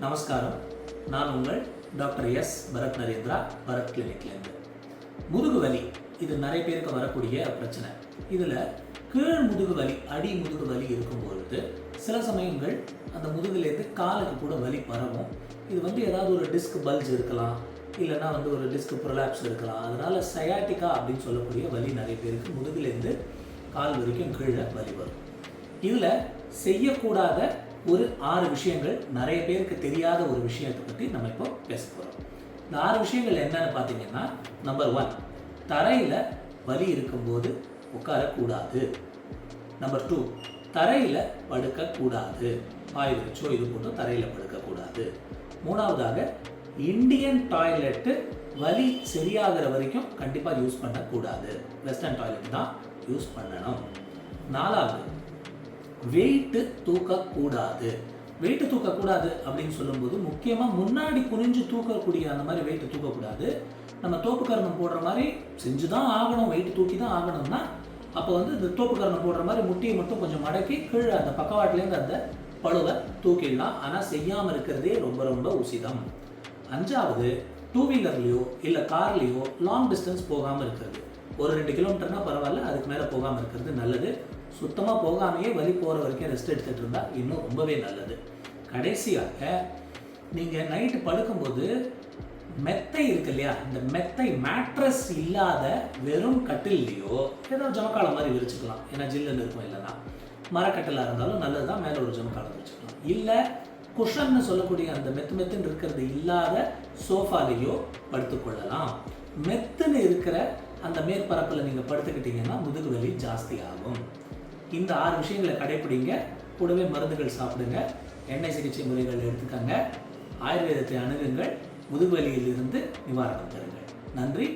நமஸ்காரம். நான் உங்கள் டாக்டர் எஸ் பரத் நரேந்திரா, பரத் கிளினிக்லேருந்து. முதுகு வலி இது நிறைய பேருக்கு வரக்கூடிய பிரச்சனை. இதில் கீழ் முதுகு வலி, அடி முதுகு வலி இருக்கும்பொழுது சில சமயங்கள் அந்த முதுகுலேருந்து காலுக்கு கூட வலி பரவும். இது ஏதாவது ஒரு டிஸ்க் பல்ஜ் இருக்கலாம், இல்லைன்னா ஒரு டிஸ்க் ப்ரொலாப்ஸ் இருக்கலாம். அதனால் சயாட்டிக்கா அப்படின்னு சொல்லக்கூடிய வலி நிறைய பேருக்கு முதுகுலேருந்து கால் வரைக்கும் கீழே வலி வரும். இதில் செய்யக்கூடாத ஒரு 6 விஷயங்கள், நிறைய பேருக்கு தெரியாத ஒரு விஷயத்தை பற்றி நம்ம இப்போ பேச போகிறோம். இந்த 6 விஷயங்கள் என்னன்னு பார்த்தீங்கன்னா, நம்பர் 1, தரையில் வலி இருக்கும்போது உட்காரக்கூடாது. நம்பர் 2, தரையில் படுக்கக்கூடாது. பாய் வச்சோ இது போட்டு தரையில் படுக்கக்கூடாது. 3வதாக, இந்தியன் டாய்லெட்டு வலி சரியாகிற வரைக்கும் கண்டிப்பாக யூஸ் பண்ணக்கூடாது. வெஸ்டர்ன் டாய்லெட் தான் யூஸ் பண்ணணும். 4வது, வெயிட்டு தூக்கக்கூடாது. வெயிட்டு தூக்கக்கூடாது அப்படின்னு சொல்லும்போது முக்கியமாக முன்னாடி குனிஞ்சு தூக்கக்கூடிய அந்த மாதிரி வெயிட்டு தூக்கக்கூடாது. நம்ம தோப்பு கரணம் போடுற மாதிரி செஞ்சு தான் ஆகணும், வெயிட்டு தூக்கி தான் ஆகணும்னா அப்போ இந்த தோப்பு கரணம் போடுற மாதிரி முட்டியை மட்டும் கொஞ்சம் மடக்கி கீழே அந்த பக்கவாட்டிலேருந்து அந்த பழுவை தூக்கிடலாம். ஆனால் செய்யாமல் இருக்கிறதே ரொம்ப ரொம்ப உசிதம். 5வது, 2 வீலர்லேயோ இல்லை கார்லேயோ லாங் டிஸ்டன்ஸ் போகாமல் இருக்கிறது. ஒரு 2 கிலோமீட்டர்னா பரவாயில்ல, அதுக்கு மேலே போகாமல் இருக்கிறது நல்லது. சுத்தமாக போகாமையே வலி போகிற வரைக்கும் ரெஸ்ட் எடுத்துகிட்டு இருந்தால் இன்னும் ரொம்பவே நல்லது. கடைசியாக, நீங்கள் நைட்டு படுக்கும்போது மெத்தை இருக்கு இல்லையா, இந்த மெத்தை மேட்ரஸ் இல்லாத வெறும் கட்டில்லையோ ஏதோ ஜமக்காலம் மாதிரி விரிச்சுக்கலாம். ஏன்னா ஜில்லுன்னு இருக்கும். இல்லைன்னா மரக்கட்டிலாக இருந்தாலும் நல்லது தான், மேலே ஒரு ஜமக்காலம் விரிச்சுக்கலாம். இல்லை குஷன்னு சொல்லக்கூடிய அந்த மெத்துன்னு இருக்கிறது இல்லாத சோஃபாலேயோ படுத்துக்கொள்ளலாம். மெத்துன்னு இருக்கிற அந்த மேற்பரப்பில் நீங்கள் படுத்துக்கிட்டீங்கன்னா முதுகு வலி ஜாஸ்தி ஆகும். இந்த 6 விஷயங்களை கடைப்பிடிங்க. கூடவே மருந்துகள் சாப்பிடுங்க, எண்ணெய் சிகிச்சை முறைகள் எடுத்துக்கங்க, ஆயுர்வேதத்தை அணுகுங்கள், முதுகு வலியிலிருந்து நிவாரணம் பெறுங்கள். நன்றி.